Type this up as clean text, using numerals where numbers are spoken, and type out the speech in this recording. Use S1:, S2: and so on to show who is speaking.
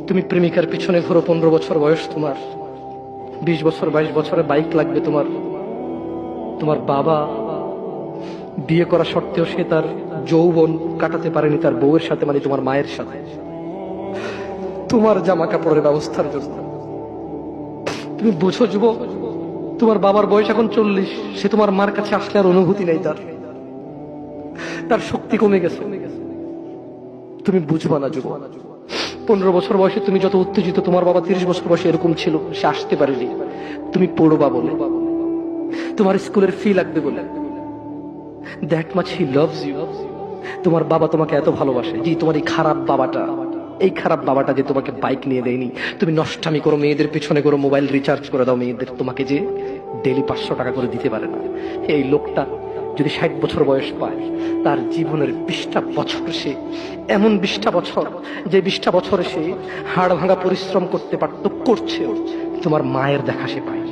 S1: তুমি প্রেমিকার পিছনে ঘোরো, 15 বছর বয়স তোমার, 20 বছর 22 বছরে বাইক লাগবে তোমার। তোমার বাবা বিয়ে করা সত্ত্বেও সে তার যৌবন কাটাতে পারেনি তার বউয়ের সাথে, মানে তোমার মায়ের সাথে, তোমার জামা কাপড়ের ব্যবস্থার জন্য। তুমি বুঝো যুবক, তোমার বাবার বয়স এখন 40, সে তোমার মার কাছে আসলে আর অনুভূতি নেই, তার শক্তি কমে গেছে। তুমি বুঝবা না যুবক, 15 বছর বয়সে তুমি যত উত্তেজিত, তোমার বাবা 30 বছর বয়সে এরকম ছিল, সে আসতে পারেনি। তুমি পড়বা বলে, তোমার স্কুলের ফি লাগবে বলে, that much he loves you. তোমার বাবা তোমাকে এত ভালোবাসে। জি, তোমার এই খারাপ বাবাটা যে তোমাকে বাইক নিয়ে দেয়নি, তুমি নষ্টামি করো, মেয়েদের পিছনে করো, মোবাইল রিচার্জ করে দাও মেয়েদের, তোমাকে যে ডেলি 500 টাকা করে দিতে পারে না। এই লোকটা যদি 60 বছর বয়স পায়, তার জীবনের 20টা বছর সে এমন 20টা বছর, যে 20টা বছরে সে হাড় ভাঙা পরিশ্রম করতে পারত, করছে, তোমার মায়ের দেখা সে পায়।